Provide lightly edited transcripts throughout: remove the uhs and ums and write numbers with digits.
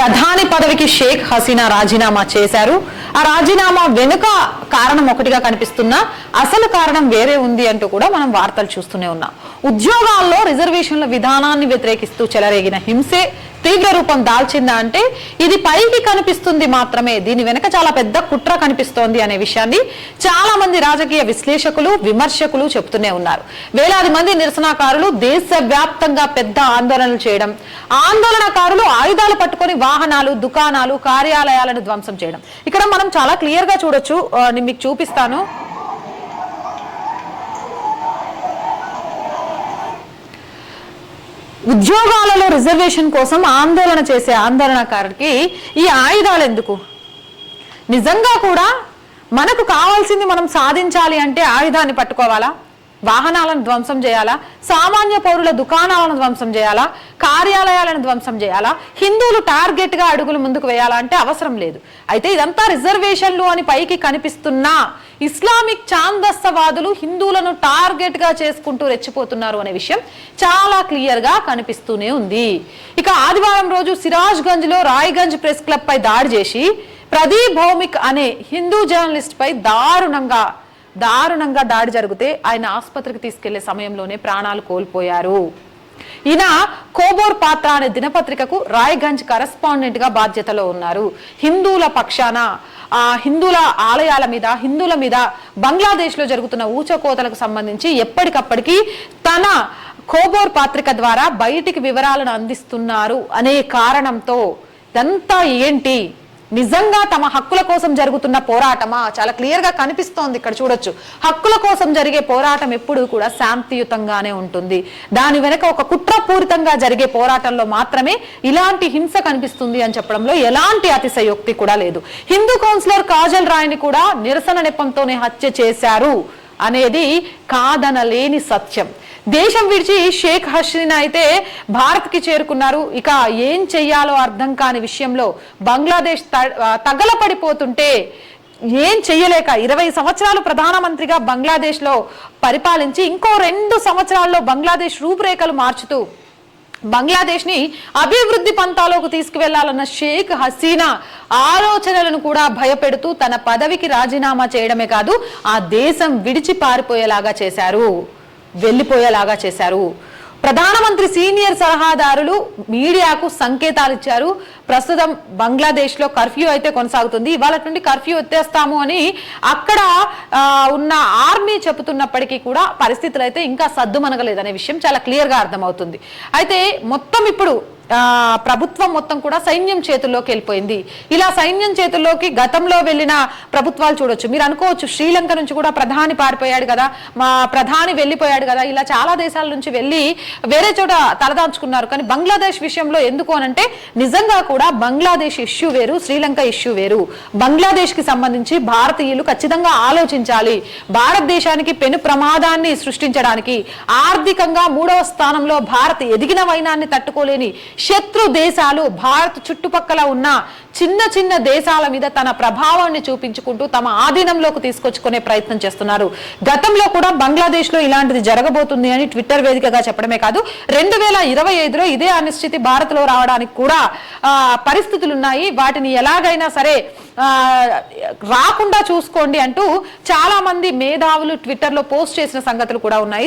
ప్రధాని పదవికి షేక్ హసీనా రాజీనామా చేశారు. ఆ రాజీనామా వెనుక కారణం ఒకటిగా కనిపిస్తున్నా అసలు కారణం వేరే ఉంది అంటూ కూడా మనం వార్తలు చూస్తూనే ఉన్నాం. ఉద్యోగాల్లో రిజర్వేషన్ల విధానాన్ని వ్యతిరేకిస్తూ చెలరేగిన హింసే తీవ్ర రూపం దాల్చిందా అంటే ఇది పైకి కనిపిస్తుంది మాత్రమే, దీని వెనక చాలా పెద్ద కుట్ర కనిపిస్తోంది అనే విషయాన్ని చాలా మంది రాజకీయ విశ్లేషకులు విమర్శకులు చెప్తూనే ఉన్నారు. వేలాది మంది నిరసనకారులు దేశవ్యాప్తంగా పెద్ద ఆందోళనలు చేయడం, ఆందోళనకారులు ఆయుధాలు పట్టుకొని వాహనాలు, దుకాణాలు, కార్యాలయాలను ధ్వంసం చేయడం ఇక్కడ మనం చాలా క్లియర్ గా చూడొచ్చు. నేను మీకు చూపిస్తాను. ఉద్యోగాలలో రిజర్వేషన్ కోసం ఆందోళన చేసే ఆందోళనకారుడికి ఈ ఆయుధాలు ఎందుకు? నిజంగా కూడా మనకు కావాల్సింది మనం సాధించాలి అంటే ఆయుధాన్ని పట్టుకోవాలా? వాహనాలను ధ్వంసం చేయాలా? సామాన్య పౌరుల దుకాణాలను ధ్వంసం చేయాలా? కార్యాలయాలను ధ్వంసం చేయాలా? హిందువులు టార్గెట్ గా అడుగులు ముందుకు వేయాలా అంటే అవసరం లేదు. అయితే ఇదంతా రిజర్వేషన్లు అని పైకి కనిపిస్తున్నా ఇస్లామిక్ ఛాందస్తవాదులు హిందువులను టార్గెట్ గా చేసుకుంటూ రెచ్చిపోతున్నారు అనే విషయం చాలా క్లియర్ గా కనిపిస్తూనే ఉంది. ఇక ఆదివారం రోజు సిరాజ్ గంజ్ లో రాయ్గంజ్ ప్రెస్ క్లబ్ పై దాడి చేసి ప్రదీప్ భౌమిక్ అనే హిందూ జర్నలిస్ట్ పై దారుణంగా దాడి జరిగితే ఆయన ఆసుపత్రికి తీసుకెళ్లే సమయంలోనే ప్రాణాలు కోల్పోయారు. ఈయన కోబోర్ పాత్ర అనే దినపత్రికకు రాయ్గంజ్ కరెస్పాండెంట్ గా బాధ్యతలో ఉన్నారు. హిందువుల పక్షాన హిందువుల ఆలయాల మీద, హిందువుల మీద బంగ్లాదేశ్ లో జరుగుతున్న ఊచకోతలకు సంబంధించి ఎప్పటికప్పటికి తన కోబోర్ పత్రిక ద్వారా బయటికి వివరాలను అందిస్తున్నారు అనే కారణంతో ఇదంతా ఏంటి, నిజంగా తమ హక్కుల కోసం జరుగుతున్న పోరాటమా? చాలా క్లియర్ గా కనిపిస్తోంది. ఇక్కడ చూడొచ్చు, హక్కుల కోసం జరిగే పోరాటం ఎప్పుడూ కూడా శాంతియుతంగానే ఉంటుంది. దాని వెనక ఒక కుట్రపూరితంగా జరిగే పోరాటంలో మాత్రమే ఇలాంటి హింస కనిపిస్తుంది అని చెప్పడంలో ఎలాంటి అతిశయోక్తి కూడా లేదు. హిందూ కౌన్సిలర్ కాజల్ రాయ్ని కూడా నిరసన నెపంతోనే హత్య చేశారు అనేది కాదనలేని సత్యం. దేశం విడిచి షేక్ హసీనా అయితే భారత్ కి చేరుకున్నారు. ఇక ఏం చెయ్యాలో అర్థం కాని విషయంలో బంగ్లాదేశ్ తగలపడిపోతుంటే ఏం చెయ్యలేక 20 సంవత్సరాలు ప్రధానమంత్రిగా బంగ్లాదేశ్ లో పరిపాలించి ఇంకో 2 సంవత్సరాల్లో బంగ్లాదేశ్ రూపురేఖలు మార్చుతూ బంగ్లాదేశ్ ని అభివృద్ధి పంతాలోకి తీసుకువెళ్లాలన్న షేక్ హసీనా ఆలోచనలను కూడా భయపెడుతూ తన పదవికి రాజీనామా చేయడమే కాదు, ఆ దేశం విడిచి పారిపోయేలాగా చేశారు, వెళ్లిపోయేలాగా చేశారు. ప్రధానమంత్రి సీనియర్ సలహాదారులు మీడియాకు సంకేతాలు ఇచ్చారు. ప్రస్తుతం బంగ్లాదేశ్ లో కర్ఫ్యూ అయితే కొనసాగుతుంది. ఇవాళ నుండి కర్ఫ్యూ ఎత్తేస్తాము అని అక్కడ ఉన్న ఆర్మీ చెబుతున్నప్పటికీ కూడా పరిస్థితులు అయితే ఇంకా సద్దుమనగలేదనే విషయం చాలా క్లియర్ గా అర్థమవుతుంది. అయితే మొత్తం ఇప్పుడు ప్రభుత్వం మొత్తం కూడా సైన్యం చేతుల్లోకి వెళ్ళిపోయింది. ఇలా సైన్యం చేతుల్లోకి గతంలో వెళ్ళిన ప్రభుత్వాలు చూడొచ్చు. మీరు అనుకోవచ్చు శ్రీలంక నుంచి కూడా ప్రధాని పారిపోయాడు కదా, మా ప్రధాని వెళ్ళిపోయాడు కదా, ఇలా చాలా దేశాల నుంచి వెళ్ళి వేరే చోట తలదాచుకున్నారు. కానీ బంగ్లాదేశ్ విషయంలో ఎందుకు అనంటే నిజంగా కూడా బంగ్లాదేశ్ ఇష్యూ వేరు, శ్రీలంక ఇష్యూ వేరు. బంగ్లాదేశ్ కి సంబంధించి భారతీయులు ఖచ్చితంగా ఆలోచించాలి. భారతదేశానికి పెను ప్రమాదాన్ని సృష్టించడానికి ఆర్థికంగా 3వ స్థానంలో భారత్ ఎదిగిన వైనాన్ని తట్టుకోలేని శత్రు దేశాలు భారత్ చుట్టుపక్కల ఉన్న చిన్న చిన్న దేశాల మీద తన ప్రభావాన్ని చూపించుకుంటూ తమ ఆధీనంలోకి తీసుకొచ్చుకునే ప్రయత్నం చేస్తున్నారు. గతంలో కూడా బంగ్లాదేశ్ లో ఇలాంటిది జరగబోతుంది అని ట్విట్టర్ వేదికగా చెప్పడమే కాదు 2025లో ఇదే అనిశ్చితి భారత్ లో రావడానికి కూడా పరిస్థితులు ఉన్నాయి. వాటిని ఎలాగైనా సరే రాకుండా చూసుకోండి అంటూ చాలా మంది మేధావులు ట్విట్టర్ లో పోస్ట్ చేసిన సంగతులు కూడా ఉన్నాయి.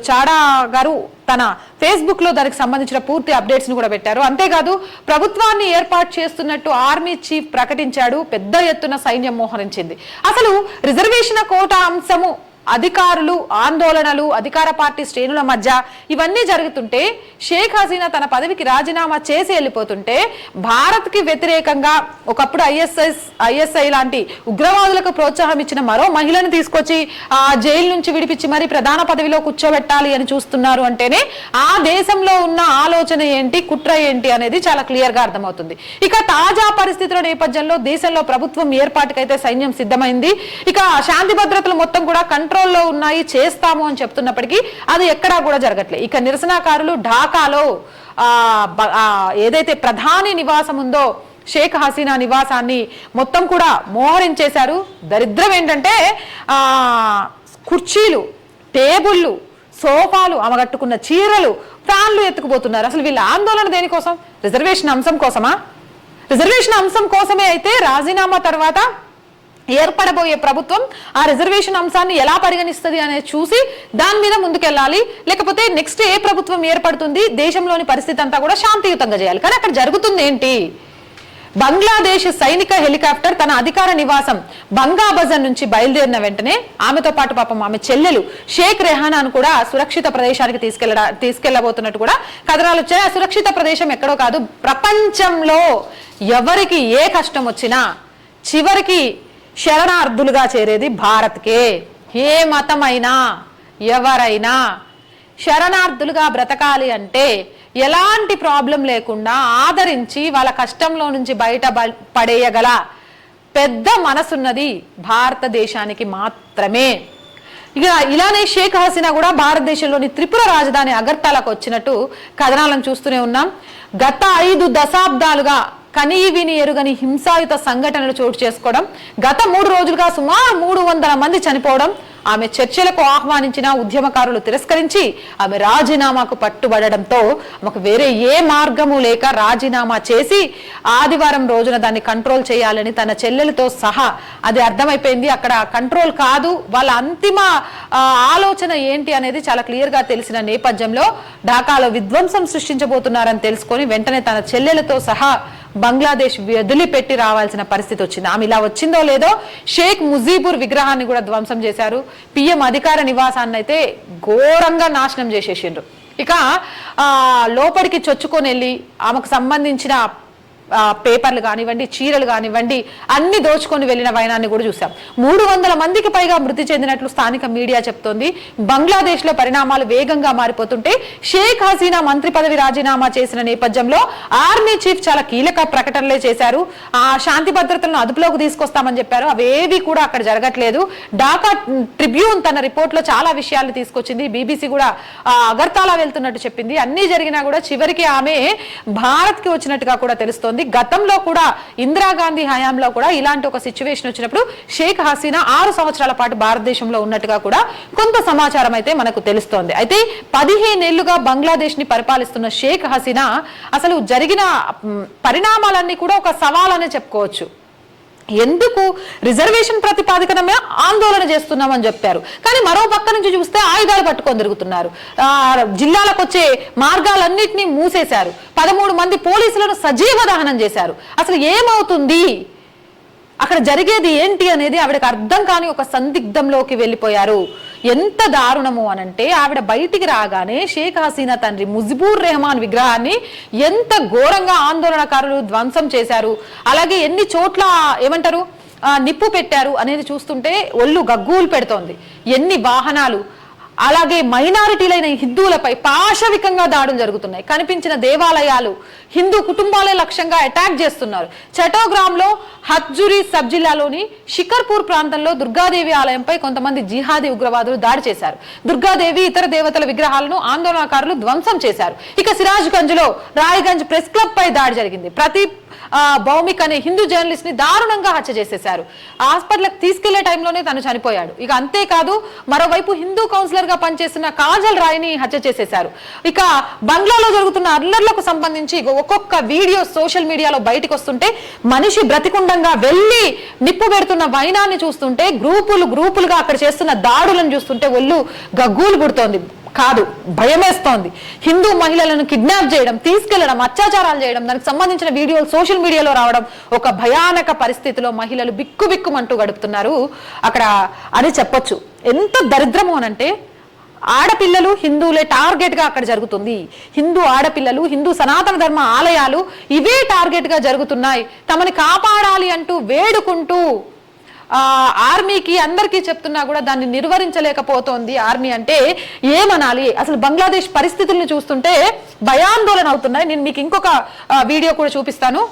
చాడా గారు తన ఫేస్బుక్ లో దానికి సంబంధించిన పూర్తి అప్డేట్స్ ను కూడా పెట్టారు. అంతేకాదు ప్రభుత్వాన్ని ఏర్పాటు చేస్తున్నట్టు ఆర్మీ చీఫ్ ప్రకటించాడు. పెద్ద ఎత్తున సైన్యం మోహరించింది. అసలు రిజర్వేషన్ కోటా అంశము, అధికారులు ఆందోళనలు, అధికార పార్టీ శ్రేణుల మధ్య ఇవన్నీ జరుగుతుంటే షేక్ హసీనా తన పదవికి రాజీనామా చేసి వెళ్ళిపోతుంటే భారత్ కి వ్యతిరేకంగా ఒకప్పుడు ఐఎస్ఐ లాంటి ఉగ్రవాదులకు ప్రోత్సాహం ఇచ్చిన మరో మహిళను తీసుకొచ్చి ఆ జైలు నుంచి విడిపించి మరి ప్రధాన పదవిలో కూర్చోబెట్టాలి అని చూస్తున్నారు అంటేనే ఆ దేశంలో ఉన్న ఆలోచన ఏంటి, కుట్ర ఏంటి అనేది చాలా క్లియర్ గా అర్థమవుతుంది. ఇక తాజా పరిస్థితుల నేపథ్యంలో దేశంలో ప్రభుత్వం ఏర్పాటుకైతే సైన్యం సిద్ధమైంది. ఇక శాంతి భద్రతలు మొత్తం కూడా కంట్రోల్లో ఉన్నాయి, చేస్తాము అని చెప్తున్నప్పటికీ అది ఎక్కడా కూడా జరగట్లేదు. ఇక నిరసనకారులు ఢాకాలో ఏదైతే ప్రధాని నివాసం ఉందో షేక్ హసీనా నివాసాన్ని మొత్తం కూడా మోహరించేశారు. దరిద్రం ఏంటంటే కుర్చీలు, టేబుళ్ళు, సోఫాలు, ఆమె కట్టుకున్న చీరలు, ఫ్యాన్లు ఎత్తుకుపోతున్నారు. అసలు వీళ్ళ ఆందోళన దేనికోసం? రిజర్వేషన్ అంశం కోసమా? రిజర్వేషన్ అంశం కోసమే అయితే రాజీనామా తర్వాత ఏర్పడబోయే ప్రభుత్వం ఆ రిజర్వేషన్ అంశాన్ని ఎలా పరిగణిస్తుంది అనేది చూసి దాని మీద ముందుకెళ్ళాలి. లేకపోతే నెక్స్ట్ ఏ ప్రభుత్వం ఏర్పడుతుంది, దేశంలోని పరిస్థితి అంతా కూడా శాంతియుతంగా చేయాలి. కానీ అక్కడ జరుగుతుంది ఏంటి? బంగ్లాదేశ్ సైనిక హెలికాప్టర్ తన అధికార నివాసం బంగాబజర్ నుంచి బయలుదేరిన వెంటనే ఆమెతో పాటు పాపం ఆమె చెల్లెలు షేక్ రెహానాను కూడా సురక్షిత ప్రదేశానికి తీసుకెళ్లబోతున్నట్టు కూడా కథనాలు వచ్చాయి. ఆ సురక్షిత ప్రదేశం ఎక్కడో కాదు, ప్రపంచంలో ఎవరికి ఏ కష్టం వచ్చినా చివరికి శరణార్థులుగా చేరేది భారత్కే. ఏ మతమైనా ఎవరైనా శరణార్థులుగా బ్రతకాలి అంటే ఎలాంటి ప్రాబ్లం లేకుండా ఆదరించి వాళ్ళ కష్టంలో నుంచి బయట పడేయగల పెద్ద మనసున్నది భారతదేశానికి మాత్రమే. ఇక ఇలానే షేక్ హసీనా కూడా భారతదేశంలోని త్రిపుర రాజధాని అగర్తలకు వచ్చినట్టు కథనాలను చూస్తూనే ఉన్నాం. గత 5 దశాబ్దాలుగా కనీవిని ఎరుగని హింసాయుత సంఘటనలు చోటు చేసుకోవడం, గత 3 రోజులుగా సుమారు 300 మంది చనిపోవడం, ఆమె చర్చలకు ఆహ్వానించిన ఉద్యమకారులు తిరస్కరించి ఆమె రాజీనామాకు పట్టుబడడంతో ఆమెకు వేరే ఏ మార్గము లేక రాజీనామా చేసి ఆదివారం రోజున దాన్ని కంట్రోల్ చేయాలని తన చెల్లెలతో సహా, అది అర్థమైపోయింది అక్కడ కంట్రోల్ కాదు, వాళ్ళ అంతిమ ఆలోచన ఏంటి అనేది చాలా క్లియర్ గా తెలిసిన నేపథ్యంలో ఢాకాలో విధ్వంసం సృష్టించబోతున్నారని తెలుసుకొని వెంటనే తన చెల్లెలతో సహా బంగ్లాదేశ్ వదిలిపెట్టి రావాల్సిన పరిస్థితి వచ్చింది. ఆమె ఇలా వచ్చిందో లేదో షేక్ ముజీబుర్ విగ్రహాన్ని కూడా ధ్వంసం చేశారు. పిఎం అధికార నివాసాన్ని అయితే ఘోరంగా నాశనం చేసేసిండ్రు. ఇక లోపలికి చొచ్చుకొని వెళ్ళి ఆమెకు సంబంధించిన పేపర్లు కానివ్వండి, చీరలు కానివ్వండి, అన్ని దోచుకొని వెళ్లిన వైనాన్ని కూడా చూసాం. 300 మందికి పైగా మృతి చెందినట్లు స్థానిక మీడియా చెప్తోంది. బంగ్లాదేశ్ లో పరిణామాలు వేగంగా మారిపోతుంటే షేక్ హసీనా మంత్రి పదవి రాజీనామా చేసిన నేపథ్యంలో ఆర్మీ చీఫ్ చాలా కీలక ప్రకటనలే చేశారు. ఆ శాంతి భద్రతలను అదుపులోకి తీసుకొస్తామని చెప్పారు. అవేవి కూడా అక్కడ జరగట్లేదు. ఢాకా ట్రిబ్యూన్ తన రిపోర్ట్ లో చాలా విషయాలు తీసుకొచ్చింది. బీబీసీ కూడా అగర్తాలా వెళ్తున్నట్టు చెప్పింది. అన్ని జరిగినా కూడా చివరికి ఆమె భారత్ కి వచ్చినట్టుగా కూడా తెలుస్తోంది. గతంలో కూడా ఇందిరాగాంధీ హయాంలో కూడా ఇలాంటి ఒక సిచ్యువేషన్ వచ్చినప్పుడు షేక్ హసీనా 6 సంవత్సరాల పాటు భారతదేశంలో ఉన్నట్టుగా కూడా కొంత సమాచారం అయితే మనకు తెలుస్తోంది. అయితే 15 ఏళ్లుగా బంగ్లాదేశ్ ని పరిపాలిస్తున్న షేక్ హసీనా అసలు జరిగిన పరిణామాలన్నీ కూడా ఒక సవాలనే చెప్పుకోవచ్చు. ఎందుకు రిజర్వేషన్ ప్రతిపాదికనమే ఆందోళన చేస్తున్నామని చెప్పారు, కానీ మరో పక్క నుంచి చూస్తే ఆయుధాలు పట్టుకొని తిరుగుతున్నారు. జిల్లాలకు వచ్చే మార్గాలన్నింటినీ మూసేశారు. 13 మంది పోలీసులను సజీవ దహనం చేశారు. అసలు ఏమవుతుంది, అక్కడ జరిగేది ఏంటి అనేది ఆవిడకి అర్థం కాని ఒక సందిగ్ధంలోకి వెళ్ళిపోయారు. ఎంత దారుణము అనంటే ఆవిడ బయటికి రాగానే షేక్ హసీనా తండ్రి ముజిబూర్ రెహమాన్ విగ్రహాన్ని ఎంత ఘోరంగా ఆందోళనకారులు ధ్వంసం చేశారు, అలాగే ఎన్ని చోట్ల ఏమంటారు నిప్పు పెట్టారు అనేది చూస్తుంటే ఒళ్ళు గగ్గూలు పెడుతోంది. ఎన్ని వాహనాలు, అలాగే మైనారిటీలైన హిందువులపై పాశవికంగా దాడులు జరుగుతున్నాయి. కనిపించిన దేవాలయాలు, హిందూ కుటుంబాలే లక్ష్యంగా అటాక్ చేస్తున్నారు. చటోగ్రామ్ లో హత్జురి సబ్ జిల్లాలోని షికర్పూర్ ప్రాంతంలో దుర్గాదేవి ఆలయంపై కొంతమంది జిహాదీ ఉగ్రవాదులు దాడి చేశారు. దుర్గాదేవి ఇతర దేవతల విగ్రహాలను ఆందోళనకారులు ధ్వంసం చేశారు. ఇక సిరాజ్ గంజ్ లో రాయ్గంజ్ ప్రెస్ క్లబ్ పై దాడి జరిగింది. భౌమిక్ అనే హిందూ జర్నలిస్ట్ ని దారుణంగా హత్య చేసేశారు. హాస్పిటల్కి తీసుకెళ్లే టైంలోనే తను చనిపోయాడు. ఇక అంతేకాదు మరోవైపు హిందూ కౌన్సిలర్ గా పనిచేస్తున్న కాజల్ రాయ్ని హత్య చేసేశారు. ఇక బంగ్లాలో జరుగుతున్న అల్లర్లకు సంబంధించి ఒక్కొక్క వీడియో సోషల్ మీడియాలో బయటకు వస్తుంటే మనిషి బ్రతికుండంగా వెళ్లి నిప్పు పెడుతున్న వైనాన్ని చూస్తుంటే గ్రూపులుగా అక్కడ చేస్తున్న దాడులను చూస్తుంటే ఒళ్ళు గగ్గూలు పుడుతోంది కాదు, భయమేస్తోంది. హిందూ మహిళలను కిడ్నాప్ చేయడం, తీసుకెళ్లడం, అత్యాచారాలు చేయడం, దానికి సంబంధించిన వీడియోలు సోషల్ మీడియాలో రావడం, ఒక భయానక పరిస్థితిలో మహిళలు బిక్కుబిక్కుమంటూ గడుపుతున్నారు అక్కడ అని చెప్పొచ్చు. ఎంత దరిద్రము అనంటే ఆడపిల్లలు హిందువులే టార్గెట్ గా అక్కడ జరుగుతుంది. హిందూ ఆడపిల్లలు, హిందూ సనాతన ధర్మ ఆలయాలు ఇవే టార్గెట్ గా జరుగుతున్నాయి. తమని కాపాడాలి అంటూ వేడుకుంటూ ఆర్మీకి అందరికీ చెప్తున్నా కూడా దాన్ని నిర్వహించలేకపోతోంది ఆర్మీ. అంటే ఏమనాలి, అసలు బంగ్లాదేశ్ పరిస్థితులను చూస్తుంటే భయాందోళన అవుతున్నాయి. నేను మీకు ఇంకొక వీడియో కూడా చూపిస్తాను.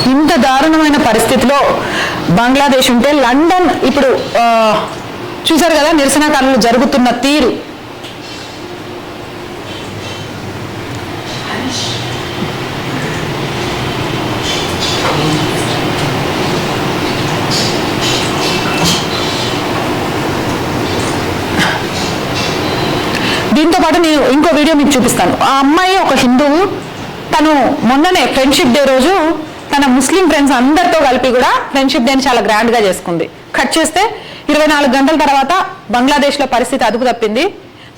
ఇంత దారుణం దారుణమైన పరిస్థితిలో బంగ్లాదేశ్ ఉంటే లండన్ ఇప్పుడు చూశారు కదా నిరసనకారులు జరుగుతున్న తీరు. దీంతో పాటు నేను ఇంకో వీడియో మీకు చూపిస్తాను. ఆ అమ్మాయి ఒక హిందువు, తను మొన్ననే ఫ్రెండ్షిప్ డే రోజు తన ముస్లిం ఫ్రెండ్స్ అందరితో కలిపి కూడా ఫ్రెండ్షిప్ డేని చాలా గ్రాండ్ గా చేసుకుంది. కట్ చేస్తే 24 గంటల తర్వాత బంగ్లాదేశ్ లో పరిస్థితి అదుపు తప్పింది.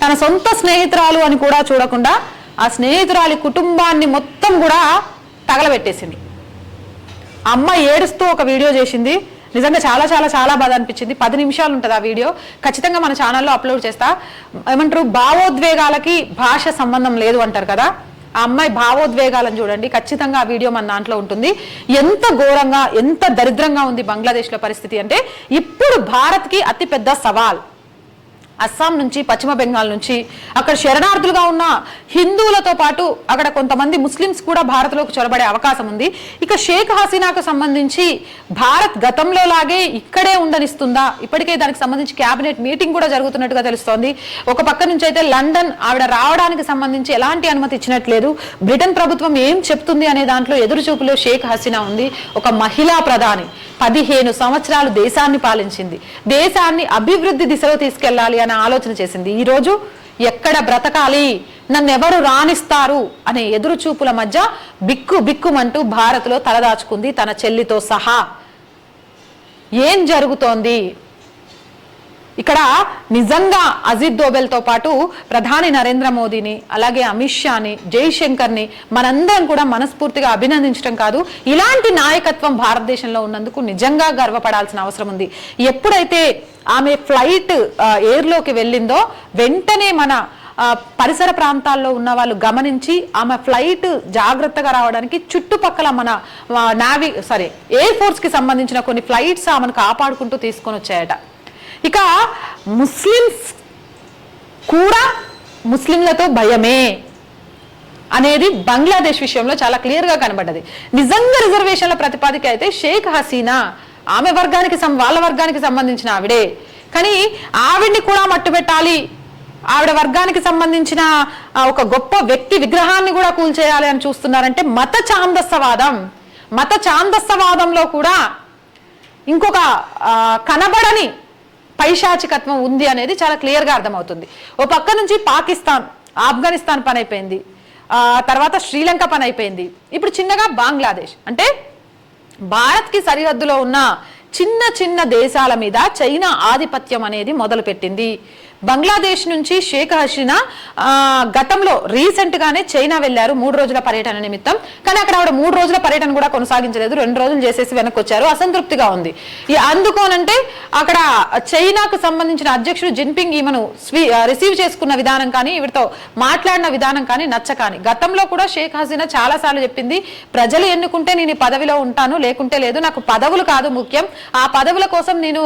తన సొంత స్నేహితురాలు అని కూడా చూడకుండా ఆ స్నేహితురాలి కుటుంబాన్ని మొత్తం కూడా తగలబెట్టేసింది. ఆ అమ్మాయి ఏడుస్తూ ఒక వీడియో చేసింది. నిజంగా చాలా చాలా చాలా బాధ అనిపించింది. 10 నిమిషాలు ఉంటుంది ఆ వీడియో. ఖచ్చితంగా మన ఛానల్లో అప్లోడ్ చేస్తా. ఏమంటారు, భావోద్వేగాలకి భాష సంబంధం లేదు అంటారు కదా, ఆ అమ్మాయి భావోద్వేగాలను చూడండి. ఖచ్చితంగా ఆ వీడియో మన దాంట్లో ఉంటుంది. ఎంత ఘోరంగా, ఎంత దరిద్రంగా ఉంది బంగ్లాదేశ్ లో పరిస్థితి అంటే, ఇప్పుడు భారత్ కి అతి పెద్ద సవాల్ అస్సాం నుంచి, పశ్చిమ బెంగాల్ నుంచి అక్కడ శరణార్థులుగా ఉన్న హిందువులతో పాటు అక్కడ కొంతమంది ముస్లిమ్స్ కూడా భారత్లోకి చొరబడే అవకాశం ఉంది. ఇక షేక్ హసీనాకు సంబంధించి భారత్ గతంలో లాగే ఇక్కడే ఉండనిస్తుందా? ఇప్పటికే దానికి సంబంధించి క్యాబినెట్ మీటింగ్ కూడా జరుగుతున్నట్టుగా తెలుస్తోంది. ఒక పక్క నుంచి అయితే లండన్ ఆవిడ రావడానికి సంబంధించి ఎలాంటి అనుమతి ఇచ్చినట్లేదు. బ్రిటన్ ప్రభుత్వం ఏం చెప్తుంది అనే దాంట్లో ఎదురుచూపులో షేక్ హసీనా ఉంది. ఒక మహిళా ప్రధాని 15 సంవత్సరాలు దేశాన్ని పాలించింది. దేశాన్ని అభివృద్ధి దిశలో తీసుకెళ్లాలి అనే ఆలోచన చేసింది. ఈ రోజు ఎక్కడ బ్రతకాలి, నన్నెవరు రాణిస్తారు అనే ఎదురు చూపుల మధ్య బిక్కుమంటూ భారత్లో తలదాచుకుంది తన చెల్లితో సహా. ఏం జరుగుతోంది ఇక్కడ? నిజంగా అజిత్ దోవెల్తో పాటు ప్రధాని నరేంద్ర మోదీని, అలాగే అమిత్ షాని, జైశంకర్ని మనందరం కూడా మనస్ఫూర్తిగా అభినందించడం కాదు, ఇలాంటి నాయకత్వం భారతదేశంలో ఉన్నందుకు నిజంగా గర్వపడాల్సిన అవసరం ఉంది. ఎప్పుడైతే ఆమె ఫ్లైట్ ఎయిర్లోకి వెళ్ళిందో వెంటనే మన పరిసర ప్రాంతాల్లో ఉన్న వాళ్ళు గమనించి ఆమె ఫ్లైట్ జాగ్రత్తగా రావడానికి చుట్టుపక్కల మన ఎయిర్ ఫోర్స్ కి సంబంధించిన కొన్ని ఫ్లైట్స్ ఆమెను కాపాడుకుంటూ తీసుకొని వచ్చాయట. ఇక ముస్లిమ్స్ కూడా ముస్లింలతో భయమే అనేది బంగ్లాదేశ్ విషయంలో చాలా క్లియర్ గా కనబడ్డది. నిజంగా రిజర్వేషన్ల ప్రతిపాదిక అయితే షేక్ హసీనా ఆమె వర్గానికి వాళ్ళ వర్గానికి సంబంధించిన ఆవిడే, కానీ ఆవిడ్ని కూడా మట్టుబెట్టాలి, ఆవిడ వర్గానికి సంబంధించిన ఒక గొప్ప వ్యక్తి విగ్రహాన్ని కూడా కూల్చేయాలి అని చూస్తున్నారంటే మత ఛాందస్సవాదంలో కూడా ఇంకొక కనబడని పైశాచికత్వం ఉంది అనేది చాలా క్లియర్ గా అర్థమవుతుంది. ఓ పక్క నుంచి పాకిస్తాన్, ఆఫ్ఘనిస్తాన్ పని అయిపోయింది, తర్వాత శ్రీలంక పని అయిపోయింది, ఇప్పుడు చిన్నగా బంగ్లాదేశ్. అంటే భారత్ కి సరిహద్దులో ఉన్న చిన్న చిన్న దేశాల మీద చైనా ఆధిపత్యం అనేది మొదలు పెట్టింది. బంగ్లాదేశ్ నుంచి షేక్ హసీనా గతంలో రీసెంట్ గానే చైనా వెళ్లారు 3 రోజుల పర్యటన నిమిత్తం. కానీ అక్కడ ఆవిడ 3 రోజుల పర్యటన కూడా కొనసాగించలేదు, 2 రోజులు చేసేసి వెనక్కి వచ్చారు. అసంతృప్తిగా ఉంది. అందుకోనంటే అక్కడ చైనాకు సంబంధించిన అధ్యక్షుడు జిన్పింగ్ ఈమెను రిసీవ్ చేసుకున్న విధానం కానీ, ఈవిడతో మాట్లాడిన విధానం కానీ నచ్చకాని. గతంలో కూడా షేక్ హసీనా చాలా సార్లు చెప్పింది, ప్రజలు ఎన్నుకుంటే నేను ఈ పదవిలో ఉంటాను, లేకుంటే లేదు, నాకు పదవులు కాదు ముఖ్యం, ఆ పదవుల కోసం నేను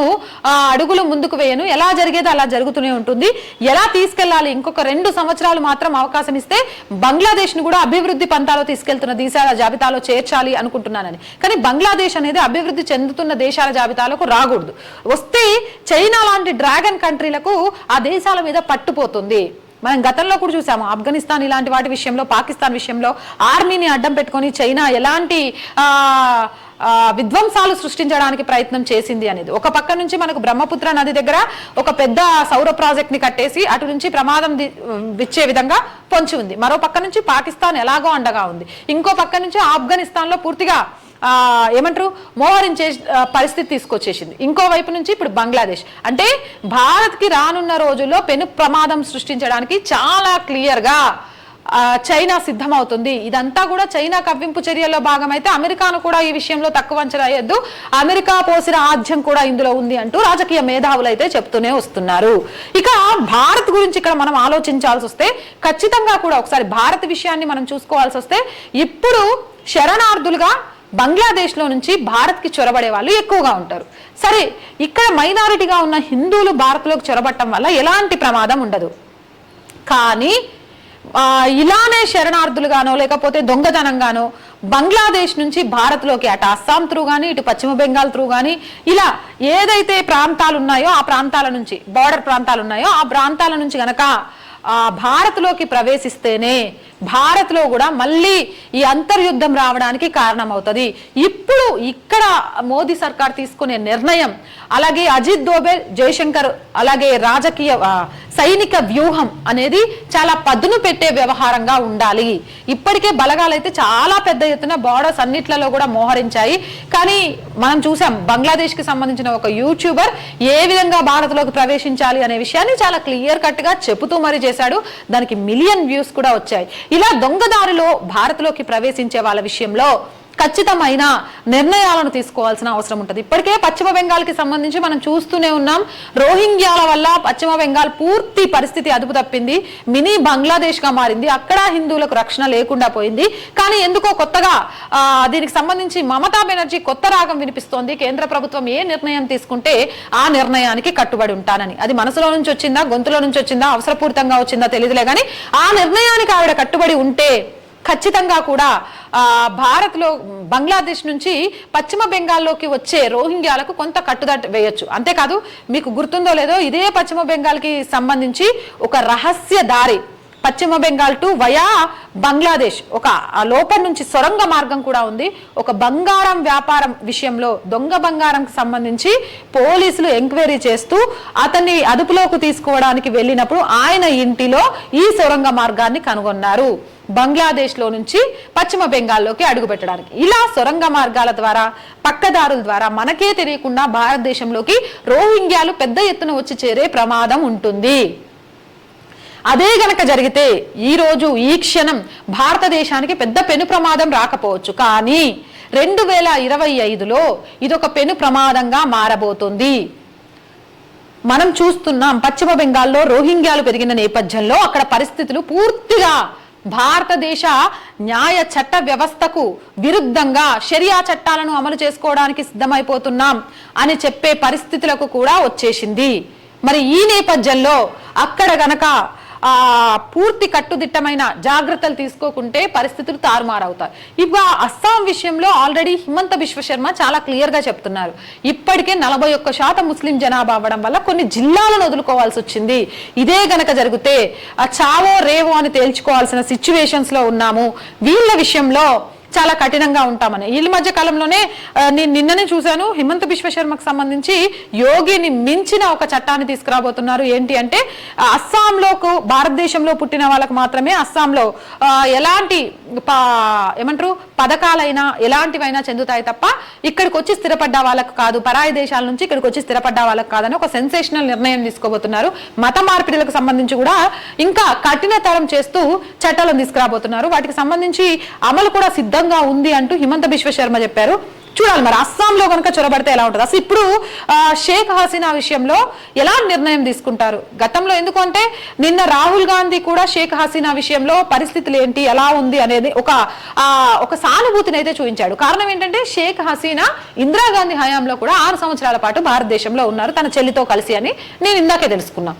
అడుగులు ముందుకు వేయను, ఎలా జరిగేది అలా జరుగుతూనే ఉంటుంది, ఎలా తీసుకెళ్లాలి, ఇంకొక 2 సంవత్సరాలు మాత్రం అవకాశం ఇస్తే బంగ్లాదేశ్ ను కూడా అభివృద్ధి పంతాలో తీసుకెళ్తున్న దేశాల జాబితాలో చేర్చాలి అనుకుంటున్నానని. కానీ బంగ్లాదేశ్ అనేది అభివృద్ధి చెందుతున్న దేశాల జాబితాలకు రాకూడదు. వస్తే చైనా లాంటి డ్రాగన్ కంట్రీలకు ఆ దేశాల మీద పట్టుపోతుంది. మనం గతంలో కూడా చూసాము, ఆఫ్ఘనిస్తాన్ ఇలాంటి వాటి విషయంలో, పాకిస్తాన్ విషయంలో ఆర్మీని అడ్డం పెట్టుకొని చైనా ఎలాంటి విధ్వంసాలు సృష్టించడానికి ప్రయత్నం చేసింది అనేది. ఒక పక్క నుంచి మనకు బ్రహ్మపుత్ర నది దగ్గర ఒక పెద్ద సౌర ప్రాజెక్ట్ ని కట్టేసి అటు నుంచి ప్రమాదం విచ్చే విధంగా పొంచి ఉంది. మరో పక్క నుంచి పాకిస్తాన్ ఎలాగో అండగా ఉంది. ఇంకో పక్క నుంచి ఆఫ్ఘనిస్తాన్ లో పూర్తిగా ఏమంటారు మోహరించే పరిస్థితి తీసుకొచ్చేసింది. ఇంకోవైపు నుంచి ఇప్పుడు బంగ్లాదేశ్. అంటే భారత్ కి రానున్న రోజుల్లో పెను ప్రమాదం సృష్టించడానికి చాలా క్లియర్ గా చైనా సిద్ధమవుతుంది. ఇదంతా కూడా చైనా కవ్వింపు చర్యల్లో భాగమైతే అమెరికాను కూడా ఈ విషయంలో తక్కువ అంచనా వేయొద్దు, అమెరికా పోసిన ఆజ్యం కూడా ఇందులో ఉంది అంటూ రాజకీయ మేధావులు అయితే చెప్తూనే వస్తున్నారు. ఇక భారత్ గురించి ఇక్కడ మనం ఆలోచించాల్సి వస్తే ఖచ్చితంగా కూడా ఒకసారి భారత్ విషయాన్ని మనం చూసుకోవాల్సి వస్తే, ఇప్పుడు శరణార్థులుగా బంగ్లాదేశ్ లో నుంచి భారత్ కి చొరబడే వాళ్ళు ఎక్కువగా ఉంటారు. సరే, ఇక్కడ మైనారిటీగా ఉన్న హిందువులు భారత్ లోకి చొరబట్టడం వల్ల ఎలాంటి ప్రమాదం ఉండదు. కానీ ఇలానే శరణార్థులుగానో లేకపోతే దొంగతనంగానో బంగ్లాదేశ్ నుంచి భారత్లోకి అటు అస్సాం త్రూ కానీ ఇటు పశ్చిమ బెంగాల్ త్రూ కానీ ఇలా ఏదైతే ప్రాంతాలు ఉన్నాయో ఆ ప్రాంతాల నుంచి బార్డర్ ప్రాంతాలు ఉన్నాయో ఆ ప్రాంతాల నుంచి గనక భారత్లోకి ప్రవేశిస్తేనే భారత్లో కూడా మళ్ళీ ఈ అంతర్యుద్ధం రావడానికి కారణమవుతుంది. ఇప్పుడు ఇక్కడ మోదీ సర్కార్ తీసుకునే నిర్ణయం, అలాగే అజిత్ దోవల్, జయశంకర్ అలాగే రాజకీయ సైనిక వ్యూహం అనేది చాలా పదును పెట్టే వ్యవహారంగా ఉండాలి. ఇప్పటికే బలగాలైతే చాలా పెద్ద ఎత్తున బార్డర్స్ అన్నిట్లలో కూడా మోహరించాయి. కానీ మనం చూసాం బంగ్లాదేశ్ కి సంబంధించిన ఒక యూట్యూబర్ ఏ విధంగా భారత్లోకి ప్రవేశించాలి అనే విషయాన్ని చాలా క్లియర్ కట్ గా చెబుతూ మరి చేశాడు. దానికి మిలియన్ వ్యూస్ కూడా వచ్చాయి. ఇలా దొంగదారిలో భారత్లోకి ప్రవేశించే వాళ్ళ విషయంలో ఖచ్చితమైన నిర్ణయాలను తీసుకోవాల్సిన అవసరం ఉంటుంది. ఇప్పటికే పశ్చిమ బెంగాల్ కి సంబంధించి మనం చూస్తూనే ఉన్నాం. రోహింగ్యాల వల్ల పశ్చిమ బెంగాల్ పూర్తి పరిస్థితి అదుపు తప్పింది, మినీ బంగ్లాదేశ్ గా మారింది. అక్కడ హిందువులకు రక్షణ లేకుండా పోయింది. కానీ ఎందుకో కొత్తగా దీనికి సంబంధించి మమతా బెనర్జీ కొత్త రాగం వినిపిస్తోంది. కేంద్ర ప్రభుత్వం ఏ నిర్ణయం తీసుకుంటే ఆ నిర్ణయానికి కట్టుబడి ఉంటానని. అది మనసులో నుంచి వచ్చిందా, గొంతులో నుంచి వచ్చిందా, అవసరపూరితంగా వచ్చిందా తెలియదులే, కానీ ఆ నిర్ణయానికి ఆవిడ కట్టుబడి ఉంటే ఖచ్చితంగా కూడా భారత్లో బంగ్లాదేశ్ నుంచి పశ్చిమ బెంగాల్లోకి వచ్చే రోహింగ్యాలకు కొంత కట్టుదట్టు వేయొచ్చు. అంతేకాదు, మీకు గుర్తుందో లేదో, ఇదే పశ్చిమ బెంగాల్కి సంబంధించి ఒక రహస్య దారి పశ్చిమ బెంగాల్ టు వయా బంగ్లాదేశ్ ఒక లోపల నుంచి సొరంగ మార్గం కూడా ఉంది. ఒక బంగారం వ్యాపారం విషయంలో దొంగ బంగారంకి సంబంధించి పోలీసులు ఎంక్వైరీ చేస్తూ అతన్ని అదుపులోకి తీసుకోవడానికి వెళ్ళినప్పుడు ఆయన ఇంటిలో ఈ సొరంగ మార్గాన్ని కనుగొన్నారు, బంగ్లాదేశ్ లో నుంచి పశ్చిమ బెంగాల్లోకి అడుగు పెట్టడానికి. ఇలా సొరంగ మార్గాల ద్వారా, పక్కదారుల ద్వారా మనకే తెలియకుండా భారతదేశంలోకి రోహింగ్యాలు పెద్ద ఎత్తున వచ్చి చేరే ప్రమాదం ఉంటుంది. అదే గనక జరిగితే ఈ రోజు ఈ క్షణం భారతదేశానికి పెద్ద పెను ప్రమాదం రాకపోవచ్చు, కానీ 2025లో ఇదొక పెను ప్రమాదంగా మారబోతుంది. మనం చూస్తున్నాం పశ్చిమ బెంగాల్లో రోహింగ్యాలు పెరిగిన నేపథ్యంలో అక్కడ పరిస్థితులు పూర్తిగా భారతదేశ న్యాయ చట్ట వ్యవస్థకు విరుద్ధంగా షరియా చట్టాలను అమలు చేసుకోవడానికి సిద్ధమైపోతున్నాం అని చెప్పే పరిస్థితులకు కూడా వచ్చేసింది. మరి ఈ నేపథ్యంలో అక్కడ గనక పూర్తి కట్టుదిట్టమైన జాగ్రత్తలు తీసుకోకుంటే పరిస్థితులు తారుమారవుతాయి. ఇక అస్సాం విషయంలో ఆల్రెడీ హిమంత బిశ్వ శర్మ చాలా క్లియర్ గా చెప్తున్నారు. ఇప్పటికే 41% ముస్లిం జనాభా అవ్వడం వల్ల కొన్ని జిల్లాలను వదులుకోవాల్సి వచ్చింది. ఇదే గనక జరిగితే చావో రేవో అని తేల్చుకోవాల్సిన సిచ్యువేషన్స్ లో ఉన్నాము. వీళ్ళ విషయంలో చాలా కఠినంగా ఉంటామని ఈ మధ్య కాలంలోనే నేను నిన్ననే చూశాను, హిమంత బిశ్వ శర్మకు సంబంధించి యోగిని మించిన ఒక చట్టాన్ని తీసుకురాబోతున్నారు. ఏంటి అంటే అస్సాంలో భారతదేశంలో పుట్టిన వాళ్ళకు మాత్రమే అస్సాంలో ఎలాంటి ఏమంటారు పథకాలైనా ఎలాంటివైనా చెందుతాయి తప్ప ఇక్కడికి వచ్చి స్థిరపడ్డ వాళ్ళకు కాదు, పరాయి దేశాల నుంచి ఇక్కడికి వచ్చి స్థిరపడ్డ వాళ్ళకు కాదని ఒక సెన్సేషనల్ నిర్ణయం తీసుకోబోతున్నారు. మత మార్పిడులకు సంబంధించి కూడా ఇంకా కఠినతరం చేస్తూ చట్టాలను తీసుకురాబోతున్నారు. వాటికి సంబంధించి అమలు కూడా సిద్ధంగా ఉంది అంటూ హిమంత బిశ్వ శర్మ చెప్పారు. చూడాలి మరి అస్సాంలో కనుక చొరబడితే ఎలా ఉంటుంది. అసలు ఇప్పుడు షేక్ హసీనా విషయంలో ఎలా నిర్ణయం తీసుకుంటారు? గతంలో ఎందుకంటే నిన్న రాహుల్ గాంధీ కూడా షేక్ హసీనా విషయంలో పరిస్థితులు ఏంటి ఎలా ఉంది అనేది ఒక సానుభూతిని అయితే చూపించాడు. కారణం ఏంటంటే షేక్ హసీనా ఇందిరాగాంధీ హయాంలో కూడా 6 సంవత్సరాల పాటు భారతదేశంలో ఉన్నారు తన చెల్లితో కలిసి అని నేను ఇందాకే తెలుసుకున్నా.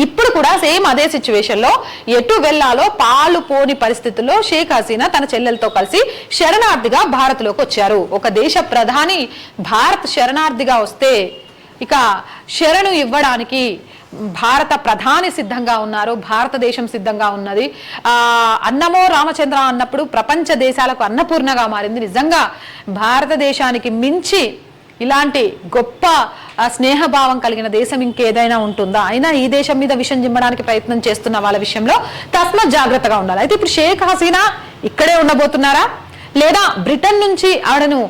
ఇప్పుడు కూడా సేమ్ అదే సిచ్యువేషన్ లో ఎటు వెళ్లాలో పాలు పోని పరిస్థితుల్లో షేక్ హసీనా తన చెల్లెలతో కలిసి శరణార్థిగా భారత్ లోకి వచ్చారు. ఒక దేశ ప్రధాని భారత్ శరణార్థిగా వస్తే ఇక శరణు ఇవ్వడానికి భారత ప్రధాని సిద్ధంగా ఉన్నారు, భారతదేశం సిద్ధంగా ఉన్నది. అన్నమో రామచంద్ర అన్నప్పుడు ప్రపంచ దేశాలకు అన్నపూర్ణగా మారింది. నిజంగా భారతదేశానికి మించి ఇలాంటి గొప్ప స్నేహభావం కలిగిన దేశం ఇంకేదైనా ఉంటుందా? అయినా ఈ దేశం మీద విషం జిమ్మడానికి ప్రయత్నం చేస్తున్న వాళ్ళ విషయంలో తస్మాత్ జాగ్రత్తగా ఉండాలి. అయితే ఇప్పుడు షేక్ హసీనా ఇక్కడే ఉండబోతున్నారా లేదా బ్రిటన్ నుంచి ఆవిడను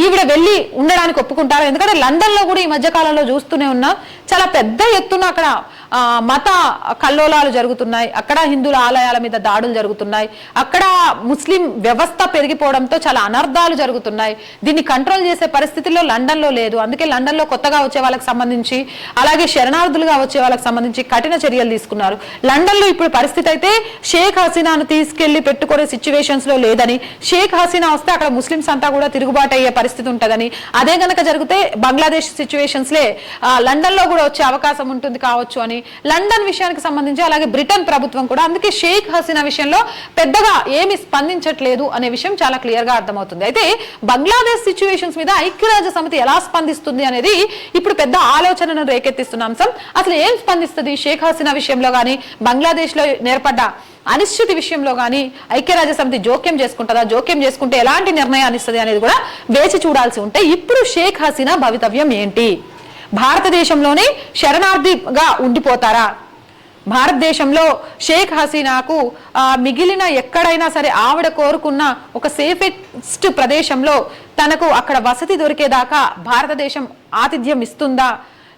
ఈవిడ వెళ్ళి ఉండడానికి ఒప్పుకుంటారా? ఎందుకంటే లండన్ లో కూడా ఈ మధ్య కాలంలో చూస్తూనే ఉన్నా చాలా పెద్ద ఎత్తున అక్కడ మత కల్లోలాలు జరుగుతున్నాయి, అక్కడ హిందువుల ఆలయాల మీద దాడులు జరుగుతున్నాయి, అక్కడ ముస్లిం వ్యవస్థ పెరిగిపోవడంతో చాలా అనర్థాలు జరుగుతున్నాయి. దీన్ని కంట్రోల్ చేసే పరిస్థితుల్లో లండన్ లో లేదు. అందుకే లండన్ లో కొత్తగా వచ్చే వాళ్ళకి సంబంధించి అలాగే శరణార్థులుగా వచ్చే వాళ్ళకి సంబంధించి కఠిన చర్యలు తీసుకున్నారు. లండన్ లో ఇప్పుడు పరిస్థితి అయితే షేక్ హసీనాను తీసుకెళ్లి పెట్టుకునే సిచ్యువేషన్స్ లో లేదని, షేక్ హసీనా వస్తే అక్కడ ముస్లింస్ అంతా కూడా తిరుగుబాటు అయ్యే పరిస్థితి ఉంటదని, అదే గనక జరిగితే బంగ్లాదేశ్ సిచ్యువేషన్స్ లే లండన్ లో కూడా వచ్చే అవకాశం ఉంటుంది కావచ్చు అని లండన్ విషయానికి సంబంధించి, అలాగే బ్రిటన్ ప్రభుత్వం కూడా. అందుకే షేక్ హసీనా విషయంలో పెద్దగా ఏమి స్పందించట్లేదు అనే విషయం చాలా క్లియర్ గా అర్థమవుతుంది. అయితే బంగ్లాదేశ్ సిచ్యువేషన్స్ మీద ఐక్యరాజ్య సమితి ఎలా స్పందిస్తుంది అనేది ఇప్పుడు పెద్ద ఆలోచనను రేకెత్తిస్తున్న అంశం. అసలు ఏం స్పందిస్తుంది షేక్ హసీనా విషయంలో కానీ, బంగ్లాదేశ్ లో ఏర్పడ్డ అనిశ్చితి విషయంలో కానీ ఐక్యరాజ్య సమితి జోక్యం చేసుకుంటుందా, జోక్యం చేసుకుంటే ఎలాంటి నిర్ణయాన్ని ఇస్తుంది అనేది కూడా వేచి చూడాల్సి ఉంటే, ఇప్పుడు షేక్ హసీనా భవితవ్యం ఏంటి? భారతదేశంలోనే శరణార్థిగా ఉండిపోతారా? భారతదేశంలో షేక్ హసీనాకు మిగిలిన ఎక్కడైనా సరే ఆవిడ కోరుకున్న ఒక సేఫెస్ట్ ప్రదేశంలో తనకు అక్కడ వసతి దొరికేదాకా భారతదేశం ఆతిథ్యం ఇస్తుందా?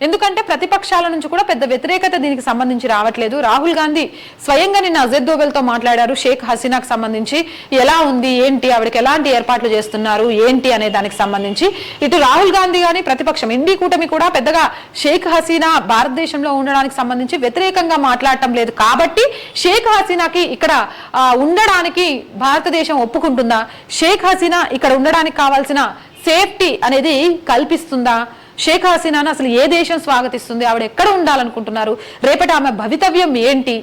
ఎందుకంటే ప్రతిపక్షాల నుంచి కూడా పెద్ద వ్యతిరేకత దీనికి సంబంధించి రావట్లేదు. రాహుల్ గాంధీ స్వయంగా నిన్న అజిత్ దోవెల్తో మాట్లాడారు షేక్ హసీనాకు సంబంధించి. ఎలా ఉంది, ఏంటి, ఆవిడకి ఎలాంటి ఏర్పాట్లు చేస్తున్నారు, ఏంటి అనే దానికి సంబంధించి ఇటు రాహుల్ గాంధీ కానీ ప్రతిపక్షం ఇండి కూటమి కూడా పెద్దగా షేక్ హసీనా భారతదేశంలో ఉండడానికి సంబంధించి వ్యతిరేకంగా మాట్లాడటం లేదు. కాబట్టి షేక్ హసీనాకి ఇక్కడ ఉండడానికి భారతదేశం ఒప్పుకుంటుందా? షేక్ హసీనా ఇక్కడ ఉండడానికి కావాల్సిన సేఫ్టీ అనేది కల్పిస్తుందా? షేక్ హసీనాను అసలు ఏ దేశం స్వాగతిస్తుంది? ఆవిడ ఎక్కడ ఉండాలనుకుంటున్నారు? రేపటి ఆమె భవితవ్యం ఏంటి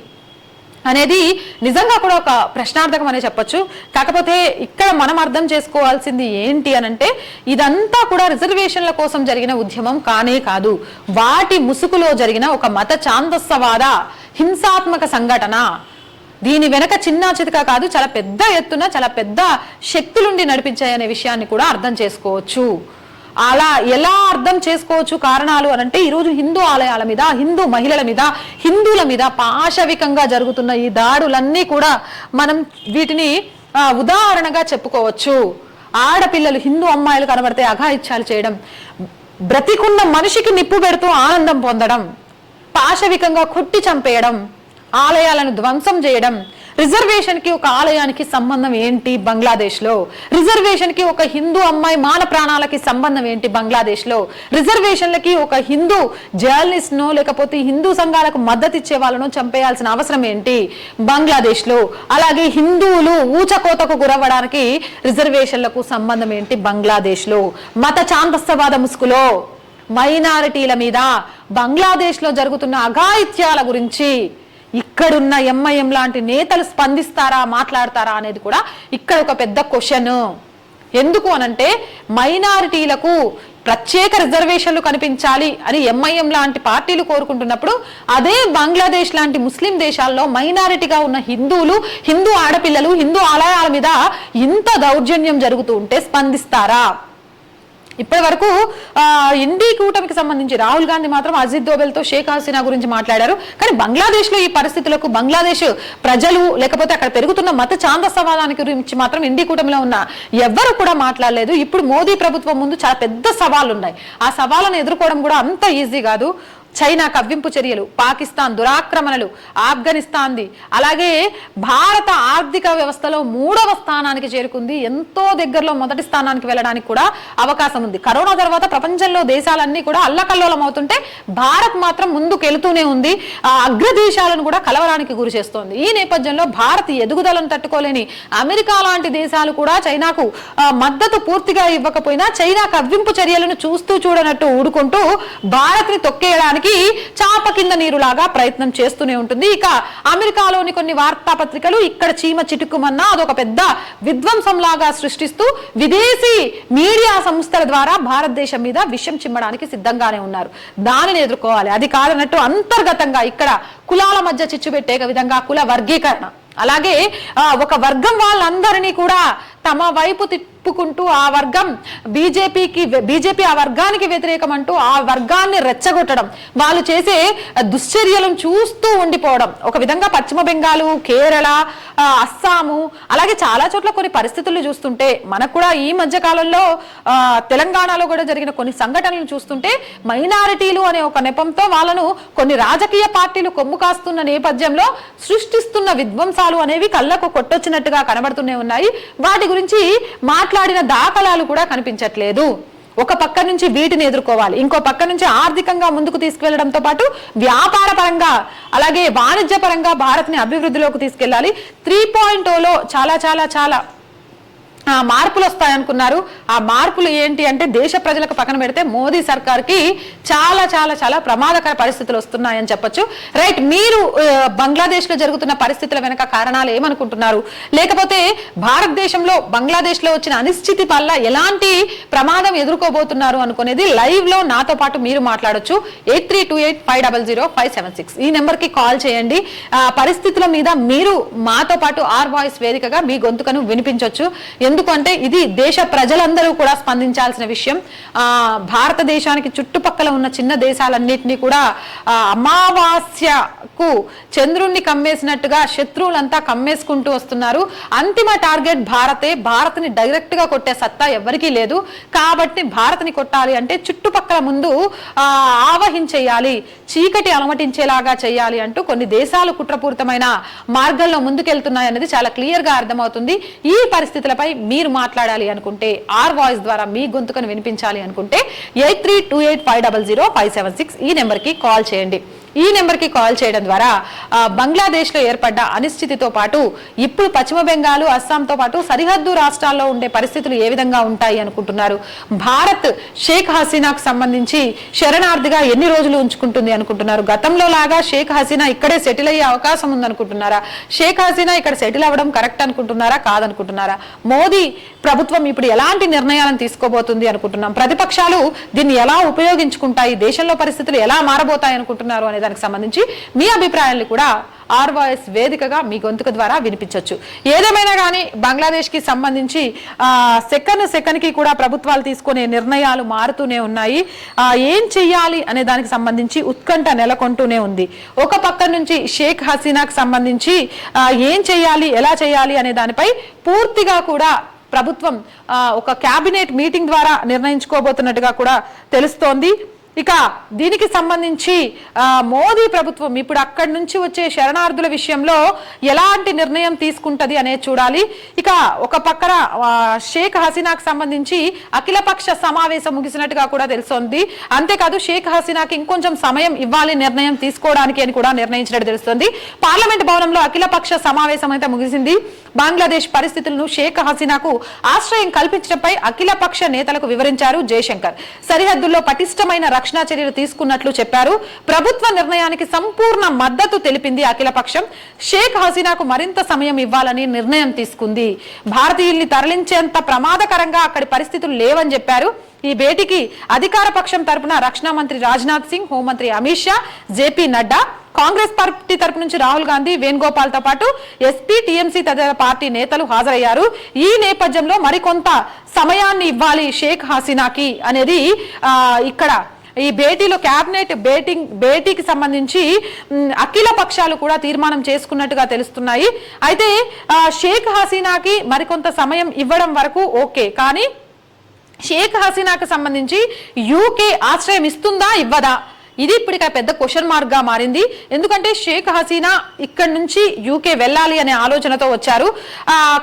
అనేది నిజంగా కూడా ఒక ప్రశ్నార్థకం అనే చెప్పొచ్చు. కాకపోతే ఇక్కడ మనం అర్థం చేసుకోవాల్సింది ఏంటి అనంటే, ఇదంతా కూడా రిజర్వేషన్ల కోసం జరిగిన ఉద్యమం కానే కాదు. వాటి ముసుగులో జరిగిన ఒక మత ఛాందస్సవాద హింసాత్మక సంఘటన. దీని వెనక చిన్న చితక కాదు, చాలా పెద్ద ఎత్తున చాలా పెద్ద శక్తులుండి నడిపించాయనే విషయాన్ని కూడా అర్థం చేసుకోవచ్చు. అలా ఎలా అర్థం చేసుకోవచ్చు కారణాలు అనంటే, ఈరోజు హిందూ ఆలయాల మీద, హిందూ మహిళల మీద, హిందువుల మీద పాశవికంగా జరుగుతున్న ఈ దాడులన్నీ కూడా మనం వీటిని ఉదాహరణగా చెప్పుకోవచ్చు. ఆడపిల్లలు, హిందూ అమ్మాయిలు కనబడితే అఘాయిత్యాలు చేయడం, బ్రతికున్న మనిషికి నిప్పు పెడుతూ ఆనందం పొందడం, పాశవికంగా కొట్టి చంపేయడం, ఆలయాలను ధ్వంసం చేయడం. రిజర్వేషన్ కి ఒక ఆలయానికి సంబంధం ఏంటి బంగ్లాదేశ్ లో? రిజర్వేషన్ కి ఒక హిందూ అమ్మాయి మాన ప్రాణాలకి సంబంధం ఏంటి బంగ్లాదేశ్ లో? రిజర్వేషన్లకి ఒక హిందూ జర్నలిస్ట్ నో లేకపోతే హిందూ సంఘాలకు మద్దతు ఇచ్చే వాళ్ళను చంపేయాల్సిన అవసరం ఏంటి బంగ్లాదేశ్ లో? అలాగే హిందువులు ఊచకోతకు గురవ్వడానికి రిజర్వేషన్లకు సంబంధం ఏంటి బంగ్లాదేశ్ లో? మత ఛాందస్సవాద ముసుగులో మైనారిటీల మీద బంగ్లాదేశ్ లో జరుగుతున్న అఘాయిత్యాల గురించి ఇక్కడున్న ఎంఐఎం లాంటి నేతలు స్పందిస్తారా, మాట్లాడతారా అనేది కూడా ఇక్కడ ఒక పెద్ద క్వశ్చన్. ఎందుకు అనంటే, మైనారిటీలకు ప్రత్యేక రిజర్వేషన్లు కనిపించాలి అని ఎంఐఎం లాంటి పార్టీలు కోరుకుంటున్నప్పుడు, అదే బంగ్లాదేశ్ లాంటి ముస్లిం దేశాల్లో మైనారిటీగా ఉన్న హిందువులు, హిందూ ఆడపిల్లలు, హిందూ ఆలయాల మీద ఇంత దౌర్జన్యం జరుగుతూ ఉంటే స్పందిస్తారా? ఇప్పటి వరకు ఇండి కూటమికి సంబంధించి రాహుల్ గాంధీ మాత్రం అజిత్ దోవెల్తో షేక్ హసీనా గురించి మాట్లాడారు. కానీ బంగ్లాదేశ్ లో ఈ పరిస్థితులకు, బంగ్లాదేశ్ ప్రజలు లేకపోతే అక్కడ పెరుగుతున్న మత ఛాందస్సవాదానికి గురించి మాత్రం ఇండి కూటమిలో ఉన్న ఎవ్వరు కూడా మాట్లాడలేదు. ఇప్పుడు మోదీ ప్రభుత్వం ముందు చాలా పెద్ద సవాళ్ళు ఉన్నాయి. ఆ సవాళ్ళను ఎదుర్కోవడం కూడా అంత ఈజీ కాదు. చైనా కవ్వింపు చర్యలు, పాకిస్తాన్ దురాక్రమణలు, ఆఫ్ఘనిస్తాన్ది, అలాగే భారత ఆర్థిక వ్యవస్థలో 3వ స్థానానికి చేరుకుంది. ఎంతో దగ్గరలో మొదటి స్థానానికి వెళ్ళడానికి కూడా అవకాశం ఉంది. కరోనా తర్వాత ప్రపంచంలో దేశాలన్నీ కూడా అల్లకల్లోలం అవుతుంటే భారత్ మాత్రం ముందుకు వెళుతూనే ఉంది. అగ్రదేశాలను కూడా కలవరానికి గురి చేస్తోంది. ఈ నేపథ్యంలో భారత్ ఎదుగుదలను తట్టుకోలేని అమెరికా లాంటి దేశాలు కూడా చైనాకు మద్దతు పూర్తిగా ఇవ్వకపోయినా చైనా కవ్వింపు చర్యలను చూస్తూ చూడనట్టు ఊడుకుంటూ భారత్ ని తొక్కేయడానికి చాప కింద నీరులాగా ప్రయత్నం చేస్తూనే ఉంటుంది. ఇక అమెరికాలోని కొన్ని వార్తాపత్రికలు ఇక్కడ చీమ చిటుకుమన్నా అదొక పెద్ద విధ్వంసం లాగా సృష్టిస్తూ విదేశీ మీడియా సంస్థల ద్వారా భారతదేశం మీద విషం చిమ్మడానికి సిద్ధంగానే ఉన్నారు. దానిని ఎదుర్కోవాలి. అది కాదన్నట్టు అంతర్గతంగా ఇక్కడ కులాల మధ్య చిచ్చు పెట్టే విధంగా కుల వర్గీకరణ, అలాగే ఒక వర్గం వాళ్ళందరినీ కూడా తమ వైపు తిప్పుకుంటూ ఆ వర్గం బీజేపీ ఆ వర్గానికి వ్యతిరేకం అంటూ ఆ వర్గాన్ని రెచ్చగొట్టడం, వాళ్ళు చేసే దుశ్చర్యలను చూస్తూ ఉండిపోవడం. ఒక విధంగా పశ్చిమ బెంగాలు, కేరళ, అస్సాము, అలాగే చాలా చోట్ల కొన్ని పరిస్థితులు చూస్తుంటే, మనకు కూడా ఈ మధ్య కాలంలో తెలంగాణలో కూడా జరిగిన కొన్ని సంఘటనలు చూస్తుంటే మైనారిటీలు అనే ఒక నెపంతో వాళ్ళను కొన్ని రాజకీయ పార్టీలు కొమ్ము కాస్తున్న నేపథ్యంలో సృష్టిస్తున్న విధ్వంసాలు అనేవి కళ్ళకు కొట్టొచ్చినట్టుగా కనబడుతూనే ఉన్నాయి. వాటి గురించి మాట్లాడిన దాఖలాలు కూడా కనిపించట్లేదు. ఒక పక్క నుంచి వీటిని ఎదుర్కోవాలి, ఇంకో పక్క నుంచి ఆర్థికంగా ముందుకు తీసుకువెళ్లడంతో పాటు వ్యాపార పరంగా అలాగే వాణిజ్య పరంగా భారత్ ని అభివృద్ధిలోకి తీసుకెళ్లాలి. 3.0లో చాలా చాలా చాలా మార్పులు వస్తాయనుకున్నారు. ఆ మార్పులు ఏంటి అంటే దేశ ప్రజలకు పక్కన పెడితే మోదీ సర్కార్కి చాలా చాలా చాలా ప్రమాదకర పరిస్థితులు వస్తున్నాయని చెప్పొచ్చు. రైట్, మీరు బంగ్లాదేశ్ లో జరుగుతున్న పరిస్థితుల వెనక కారణాలు ఏమనుకుంటున్నారు, లేకపోతే భారతదేశంలో బంగ్లాదేశ్ లో వచ్చిన అనిశ్చితి వల్ల ఎలాంటి ప్రమాదం ఎదుర్కోబోతున్నారు అనుకునేది లైవ్ లో నాతో పాటు మీరు మాట్లాడొచ్చు. 8328500576 ఈ నెంబర్ కి కాల్ చేయండి. పరిస్థితుల మీద మీరు మాతో పాటు ఆర్ వాయిస్ వేదికగా మీ గొంతుకను వినిపించవచ్చు. ఎందుకంటే ఇది దేశ ప్రజలందరూ కూడా స్పందించాల్సిన విషయం. భారతదేశానికి చుట్టుపక్కల ఉన్న చిన్న దేశాలన్నింటినీ కూడా అమావాస్యకు చంద్రుణ్ణి కమ్మేసినట్టుగా శత్రువులంతా కమ్మేసుకుంటూ వస్తున్నారు. అంతిమ టార్గెట్ భారతే. భారత్ని డైరెక్ట్ గా కొట్టే సత్తా ఎవరికీ లేదు. కాబట్టి భారత్ని కొట్టాలి అంటే చుట్టుపక్కల ముందు ఆవహించేయాలి, చీకటి అలమటించేలాగా చేయాలి అంటూ కొన్ని దేశాలు కుట్రపూరితమైన మార్గంలో ముందుకెళ్తున్నాయన్నది చాలా క్లియర్ గా అర్థమవుతుంది. ఈ పరిస్థితులపై మీరు మాట్లాడాలి అనుకుంటే, ఆర్ వాయిస్ ద్వారా మీ గొంతుకను వినిపించాలి అనుకుంటే 8328500576 ఈ నెంబర్ కి కాల్ చేయండి. ఈ నెంబర్ కి కాల్ చేయడం ద్వారా బంగ్లాదేశ్ లో ఏర్పడ్డ అనిశ్చితితో పాటు ఇప్పుడు పశ్చిమ బెంగాల్, అస్సాంతో పాటు సరిహద్దు రాష్ట్రాల్లో ఉండే పరిస్థితులు ఏ విధంగా ఉంటాయి అనుకుంటున్నారు, భారత్ షేక్ హసీనాకు సంబంధించి శరణార్థిగా ఎన్ని రోజులు ఉంచుకుంటుంది అనుకుంటున్నారు, గతంలో లాగా షేక్ హసీనా ఇక్కడే సెటిల్ అయ్యే అవకాశం ఉందనుకుంటున్నారా, షేక్ హసీనా ఇక్కడ సెటిల్ అవ్వడం కరెక్ట్ అనుకుంటున్నారా, కాదనుకుంటున్నారా, మోదీ ప్రభుత్వం ఇప్పుడు ఎలాంటి నిర్ణయాలను తీసుకోబోతుంది అనుకుంటున్నాం, ప్రతిపక్షాలు దీన్ని ఎలా ఉపయోగించుకుంటాయి, దేశంలో పరిస్థితులు ఎలా మారబోతాయి అనుకుంటున్నారు అనే దానికి సంబంధించి మీ అభిప్రాయాన్ని కూడా ఆర్ వాయిస్ వేదికగా మీ గొంతుక ద్వారా వినిపించవచ్చు. ఏదేమైనా కానీ బంగ్లాదేశ్ కి సంబంధించి సెకండ్ కి కూడా ప్రభుత్వాలు తీసుకునే నిర్ణయాలు మారుతూనే ఉన్నాయి. ఏం చెయ్యాలి అనే దానికి సంబంధించి ఉత్కంఠ నెలకొంటూనే ఉంది. ఒక పక్క నుంచి షేక్ హసీనాకు సంబంధించి ఏం చెయ్యాలి, ఎలా చేయాలి అనే దానిపై పూర్తిగా కూడా ప్రభుత్వం ఒక కేబినెట్ మీటింగ్ ద్వారా నిర్ణయించుకోబోతున్నట్టుగా కూడా తెలుస్తోంది. ఇక దీనికి సంబంధించి మోదీ ప్రభుత్వం ఇప్పుడు అక్కడి నుంచి వచ్చే శరణార్థుల విషయంలో ఎలాంటి నిర్ణయం తీసుకుంటది అనేది చూడాలి. ఇక ఒక పక్కన షేక్ హసీనాకు సంబంధించి అఖిలపక్ష సమావేశం ముగిసినట్టుగా కూడా తెలుస్తోంది. అంతేకాదు షేక్ హసీనాకి ఇంకొంచెం సమయం ఇవ్వాలి నిర్ణయం తీసుకోవడానికి అని కూడా నిర్ణయించినట్టు తెలుస్తోంది. పార్లమెంట్ భవనంలో అఖిలపక్ష సమావేశం అయితే ముగిసింది. బంగ్లాదేశ్ పరిస్థితులను షేక్ హసీనాకు ఆశ్రయం కల్పించడంపై అఖిలపక్ష నేతలకు వివరించారు జయశంకర్. సరిహద్దుల్లో పటిష్టమైన రక్షణ చర్యలు తీసుకున్నట్లు చెప్పారు. ప్రభుత్వ నిర్ణయానికి సంపూర్ణ మద్దతు తెలిపింది అఖిలపక్షం. షేక్ హసీనాకు మరింత సమయం ఇవ్వాలని నిర్ణయం తీసుకుంది. భారతీయుల్ని తరలించేంత ప్రమాదకరంగా అక్కడి పరిస్థితులు లేవని చెప్పారు. ఈ భేటీకి అధికార పక్షం తరపున రక్షణ మంత్రి రాజ్నాథ్ సింగ్, హోంమంత్రి అమిత్ షా, జేపీ నడ్డా, కాంగ్రెస్ పార్టీ తరపు నుంచి రాహుల్ గాంధీ, వేణుగోపాల్ తో పాటు ఎస్పీ, టీఎంసీ తదితర పార్టీ నేతలు హాజరయ్యారు. ఈ నేపథ్యంలో మరికొంత సమయాన్ని ఇవ్వాలి షేక్ హసీనాకి అనేది ఇక్కడ ఈ భేటీలో కేబినెట్ భేటీకి సంబంధించి అఖిల పక్షాలు కూడా తీర్మానం చేసుకున్నట్టుగా తెలుస్తున్నాయి. అయితే షేక్ హసీనాకి మరికొంత సమయం ఇవ్వడం వరకు ఓకే, కానీ షేక్ హసీనాకు సంబంధించి యూకే ఆశ్రయం ఇస్తుందా ఇవ్వదా, ఇది ఇప్పుడు ఇక్కడ పెద్ద క్వశ్చన్ మార్క్ గా మారింది. ఎందుకంటే షేక్ హసీనా ఇక్కడి నుంచి యూకే వెళ్ళాలి అనే ఆలోచనతో వచ్చారు.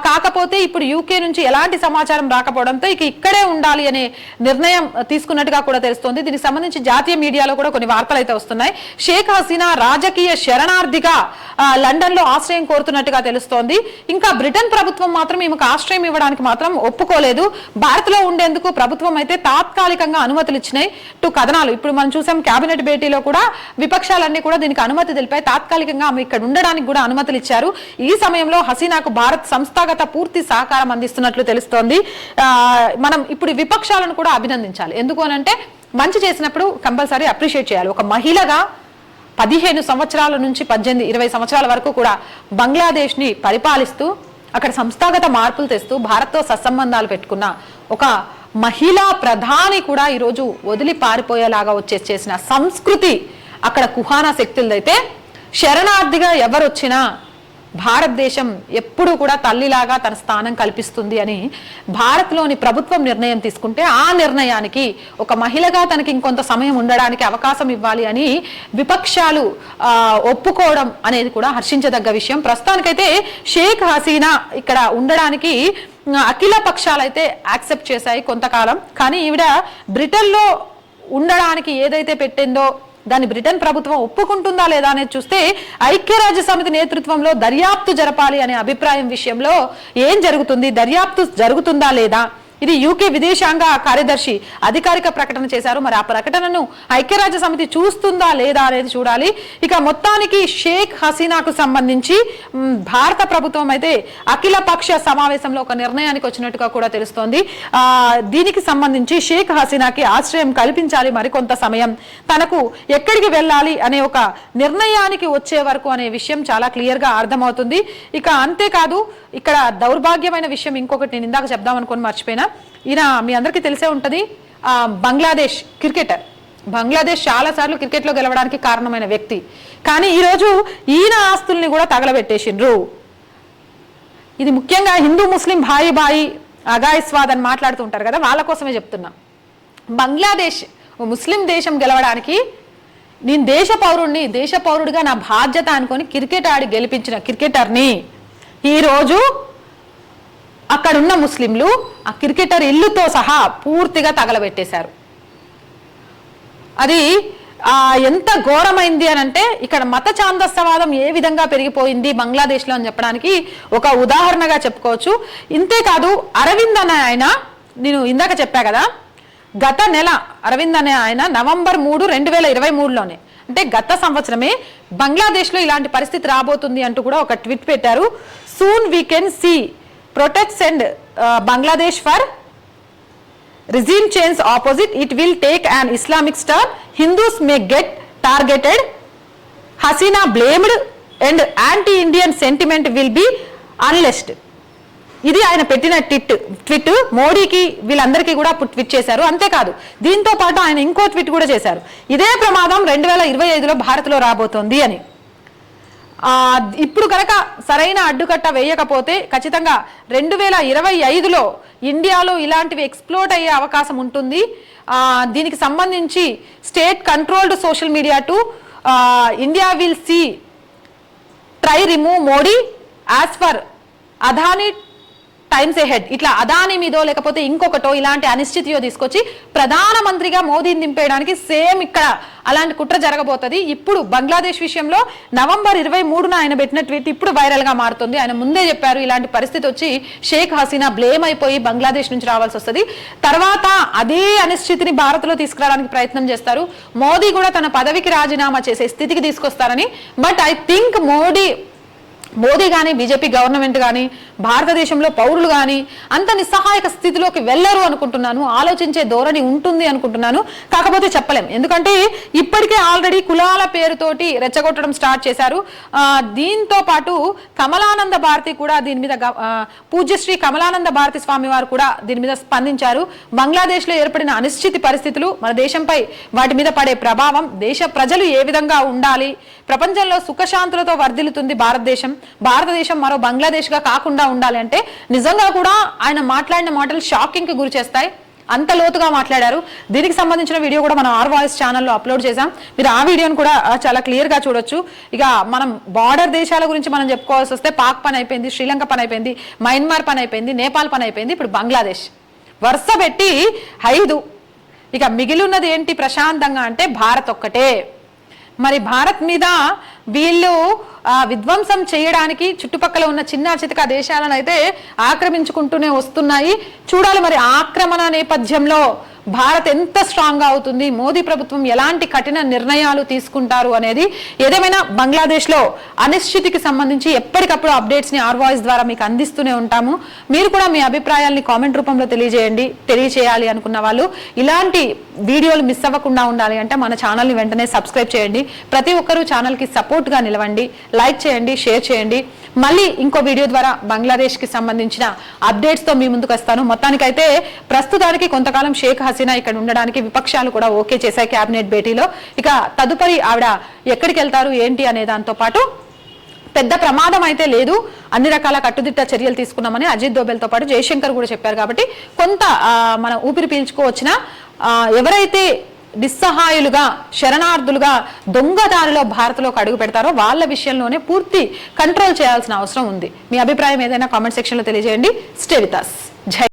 కాకపోతే ఇప్పుడు యూకే నుంచి ఎలాంటి సమాచారం రాకపోవడంతో ఇక్కడే ఉండాలి అనే నిర్ణయం తీసుకున్నట్టుగా కూడా తెలుస్తోంది. దీనికి సంబంధించి జాతీయ మీడియాలో కూడా కొన్ని వార్తలు అయితే వస్తున్నాయి. షేక్ హసీనా రాజకీయ శరణార్థిగా లండన్ లో ఆశ్రయం కోరుతున్నట్టుగా తెలుస్తోంది. ఇంకా బ్రిటన్ ప్రభుత్వం మాత్రం ఈమెకు ఆశ్రయం ఇవ్వడానికి మాత్రం ఒప్పుకోలేదు. భారత్ లో ఉండేందుకు ప్రభుత్వం అయితే తాత్కాలికంగా అనుమతులు ఇచ్చినాయి. కథనాలు ఇప్పుడు మనం చూసాం. కేబినెట్ భేటీలో కూడా విపక్షాలన్నీ కూడా దీనికి అనుమతి తెలిపాయి. తాత్కాలికంగా ఆమె ఇక్కడ ఉండడానికి కూడా అనుమతులు ఇచ్చారు. ఈ సమయంలో హసీనాకు భారత్ సంస్థాగత పూర్తి సహకారం అందిస్తున్నట్లు తెలుస్తోంది. మనం ఇప్పుడు విపక్షాలను కూడా అభినందించాలి. ఎందుకు అనంటే మంచి చేసినప్పుడు కంపల్సరీ అప్రిషియేట్ చేయాలి. ఒక మహిళగా 15 సంవత్సరాల నుంచి 18-20 సంవత్సరాల వరకు కూడా బంగ్లాదేశ్ ని పరిపాలిస్తూ అక్కడ సంస్థాగత మార్పులు తెస్తూ భారత్తో సత్సంబంధాలు పెట్టుకున్న ఒక మహిళా ప్రధాని కూడా ఈరోజు వదిలి పారిపోయేలాగా చేసిన సంస్కృతి అక్కడ కుహానా శక్తులదైతే, శరణార్థిగా ఎవరొచ్చినా భారతదేశం ఎప్పుడూ కూడా తల్లిలాగా తన స్థానం కల్పిస్తుంది అని భారత్లోని ప్రభుత్వం నిర్ణయం తీసుకుంటే ఆ నిర్ణయానికి ఒక మహిళగా తనకి ఇంకొంత సమయం ఉండడానికి అవకాశం ఇవ్వాలి అని విపక్షాలు ఒప్పుకోవడం అనేది కూడా హర్షించదగ్గ విషయం. ప్రస్తుతానికైతే షేక్ హసీనా ఇక్కడ ఉండడానికి అఖిల పక్షాలైతే యాక్సెప్ట్ చేశాయి కొంతకాలం. కానీ ఈవిడ బ్రిటన్లో ఉండడానికి ఏదైతే పెట్టిందో దాన్ని బ్రిటన్ ప్రభుత్వం ఒప్పుకుంటుందా లేదా అనేది చూస్తే ఐక్యరాజ్య సమితి నేతృత్వంలో దర్యాప్తు జరపాలి అనే అభిప్రాయం విషయంలో ఏం జరుగుతుంది, దర్యాప్తు జరుగుతుందా లేదా, ఇది యూకే విదేశాంగ కార్యదర్శి అధికారిక ప్రకటన చేశారు. మరి ఆ ప్రకటనను ఐక్యరాజ్య సమితి చూస్తుందా లేదా అనేది చూడాలి. ఇక మొత్తానికి షేక్ హసీనాకు సంబంధించి భారత ప్రభుత్వం అయితే అఖిల పక్ష సమావేశంలో ఒక నిర్ణయానికి వచ్చినట్టుగా కూడా తెలుస్తోంది. దీనికి సంబంధించి షేక్ హసీనాకి ఆశ్రయం కల్పించాలి మరికొంత సమయం, తనకు ఎక్కడికి వెళ్ళాలి అనే ఒక నిర్ణయానికి వచ్చే వరకు అనే విషయం చాలా క్లియర్ గా అర్థమవుతుంది. ఇక అంతేకాదు ఇక్కడ దౌర్భాగ్యమైన విషయం ఇంకొకటి నేను ఇందాక చెప్దాం అనుకుని మర్చిపోయినా, ఈయన మీ అందరికీ తెలిసే ఉంటది, బంగ్లాదేశ్ క్రికెటర్. బంగ్లాదేశ్ చాలా సార్లు క్రికెట్ లో గెలవడానికి కారణమైన వ్యక్తి. కానీ ఈరోజు ఈయన ఆస్తుల్ని కూడా తగలబెట్టేసిండ్రు. ఇది ముఖ్యంగా హిందూ ముస్లిం భాయి భాయి అగాయిస్వాద్ అని మాట్లాడుతూ ఉంటారు కదా, వాళ్ళ కోసమే చెప్తున్నా. బంగ్లాదేశ్ ముస్లిం దేశం గెలవడానికి నేను దేశ పౌరుడిగా నా బాధ్యత అనుకొని క్రికెట్ ఆడి గెలిపించిన క్రికెటర్ని ఈరోజు అక్కడున్న ముస్లింలు ఆ క్రికెటర్ ఇల్లుతో సహా పూర్తిగా తగలబెట్టేశారు. అది ఎంత ఘోరమైంది అని అంటే ఇక్కడ మత ఛాందస్యవాదం ఏ విధంగా పెరిగిపోయింది బంగ్లాదేశ్లో అని చెప్పడానికి ఒక ఉదాహరణగా చెప్పుకోవచ్చు. ఇంతేకాదు అరవింద్ అనే ఆయన, నేను ఇందాక చెప్పా కదా, గత నెల అరవింద్ అనే ఆయన నవంబర్ 3, 2023లోనే అంటే గత సంవత్సరమే బంగ్లాదేశ్లో ఇలాంటి పరిస్థితి రాబోతుంది అంటూ కూడా ఒక ట్వీట్ పెట్టారు. Soon we can see protests and Bangladesh for regime change opposite, it will take an Islamic turn, Hindus may get targeted, Hasina blamed and anti-Indian sentiment will be unleashed. ఇది ఆయన పెట్టిన ట్వీట్ మోడీకి వీళ్ళందరికీ కూడా ట్వీట్ చేశారు. అంతేకాదు దీంతో పాటు ఆయన ఇంకో ట్వీట్ కూడా చేశారు, ఇదే ప్రమాదం 2025లో భారత్లో రాబోతోంది అని. ఇప్పుడు కనుక సరైన అడ్డుకట్ట వేయకపోతే ఖచ్చితంగా 2025లో ఇండియాలో ఇలాంటివి ఎక్స్ప్లోడ్ అయ్యే అవకాశం ఉంటుంది. దీనికి సంబంధించి state controlled social media to India will see try remove Modi as for Adani times ahead. ఇట్లా అదాని మీదో లేకపోతే ఇంకొకటో ఇలాంటి అనిశ్చితియో తీసుకొచ్చి ప్రధానమంత్రిగా మోదీని దింపేయడానికి సేమ్ ఇక్కడ అలాంటి కుట్ర జరగబోతుంది. ఇప్పుడు బంగ్లాదేశ్ విషయంలో నవంబర్ 23న ఆయన పెట్టిన ట్వీట్ ఇప్పుడు వైరల్ గా మారుతుంది. ఆయన ముందే చెప్పారు ఇలాంటి పరిస్థితి వచ్చి షేక్ హసీనా బ్లేమ్ అయిపోయి బంగ్లాదేశ్ నుంచి రావాల్సి వస్తుంది, తర్వాత అదే అనిశ్చితిని భారత్ లో తీసుకురావడానికి ప్రయత్నం చేస్తారు. మోదీ కూడా తన పదవికి రాజీనామా చేసే స్థితికి తీసుకొస్తారని. బట్ ఐ థింక్ మోదీ కానీ బీజేపీ గవర్నమెంట్ కానీ భారతదేశంలో పౌరులు కానీ అంత నిస్సహాయక స్థితిలోకి వెళ్ళరు అనుకుంటున్నాను, ఆలోచించే ధోరణి ఉంటుంది అనుకుంటున్నాను. కాకపోతే చెప్పలేం, ఎందుకంటే ఇప్పటికే ఆల్రెడీ కులాల పేరుతోటి రెచ్చగొట్టడం స్టార్ట్ చేశారు. దీంతో పాటు కమలానంద భారతి కూడా దీని మీద పూజ్యశ్రీ కమలానంద భారతి స్వామి వారు కూడా దీని మీద స్పందించారు. బంగ్లాదేశ్ లో ఏర్పడిన అనిశ్చితి పరిస్థితులు, మన దేశంపై వాటి మీద పడే ప్రభావం, దేశ ప్రజలు ఏ విధంగా ఉండాలి, ప్రపంచంలో సుఖశాంతులతో వర్ధిల్లుతుంది భారతదేశం మరో బంగ్లాదేశ్ గా కాకుండా ఉండాలి అంటే నిజంగా కూడా ఆయన మాట్లాడిన మాటలు షాకింగ్ కి గురి చేస్తాయి. అంత లోతుగా మాట్లాడారు. దీనికి సంబంధించిన వీడియో కూడా మనం ఆర్ వాయిస్ ఛానల్లో అప్లోడ్ చేసాం, మీరు ఆ వీడియోను కూడా చాలా క్లియర్ గా చూడొచ్చు. ఇక మనం బార్డర్ దేశాల గురించి మనం చెప్పుకోవాల్సి వస్తే పాక్ పని అయిపోయింది, శ్రీలంక పని అయిపోయింది, మయన్మార్ పని అయిపోయింది, నేపాల్ పని అయిపోయింది, ఇప్పుడు బంగ్లాదేశ్ వరుస పెట్టి 5. ఇక మిగిలిన్నది ఏంటి ప్రశాంతంగా అంటే భారత్ ఒక్కటే. మరి భారత్ మీద వీళ్ళు విధ్వంసం చేయడానికి చుట్టుపక్కల ఉన్న చిన్న చితక దేశాలను అయితే ఆక్రమించుకుంటూనే వస్తున్నాయి. చూడాలి మరి ఆక్రమణ నేపథ్యంలో భారత్ ఎంత స్ట్రాంగ్ గా అవుతుంది, మోదీ ప్రభుత్వం ఎలాంటి కఠిన నిర్ణయాలు తీసుకుంటారు అనేది. ఏదేమైనా బంగ్లాదేశ్ లో అనిశ్చితికి సంబంధించి ఎప్పటికప్పుడు అప్డేట్స్ ని ఆర్ వాయిస్ ద్వారా మీకు అందిస్తూనే ఉంటాము. మీరు కూడా మీ అభిప్రాయాల్ని కామెంట్ రూపంలో తెలియజేయాలి అనుకున్న వాళ్ళు, ఇలాంటి వీడియోలు మిస్ అవ్వకుండా ఉండాలి అంటే మన ఛానల్ ని వెంటనే సబ్స్క్రైబ్ చేయండి. ప్రతి ఒక్కరూ ఛానల్ కి సపోర్ట్ గా నిలవండి, లైక్ చేయండి, షేర్ చేయండి. మళ్ళీ ఇంకో వీడియో ద్వారా బంగ్లాదేశ్ కి సంబంధించిన అప్డేట్స్ తో మీ ముందుకు వస్తాను. మొత్తానికైతే ప్రస్తుతానికి కొంతకాలం షేక్ హసీనా ఇక్కడ ఉండడానికి విపక్షాలు కూడా ఓకే చేశాయి కేబినెట్ భేటీలో. ఇక తదుపరి ఆవిడ ఎక్కడికి వెళ్తారు ఏంటి అనే దాంతో పాటు పెద్ద ప్రమాదం అయితే లేదు, అన్ని రకాల కట్టుదిట్ట చర్యలు తీసుకున్నామని అజిత్ దోబెల్తో పాటు జయశంకర్ కూడా చెప్పారు. కాబట్టి కొంత మనం ఊపిరి పీల్చుకోవచ్చిన ఎవరైతే నిస్సహాయులుగా శరణార్థులుగా దొంగదారిలో భారత్లోకి అడుగు పెడతారో వాళ్ళ విషయంలోనే పూర్తి కంట్రోల్ చేయాల్సిన అవసరం ఉంది. మీ అభిప్రాయం ఏదైనా కామెంట్ సెక్షన్ లో తెలియజేయండి. Stay with us. జై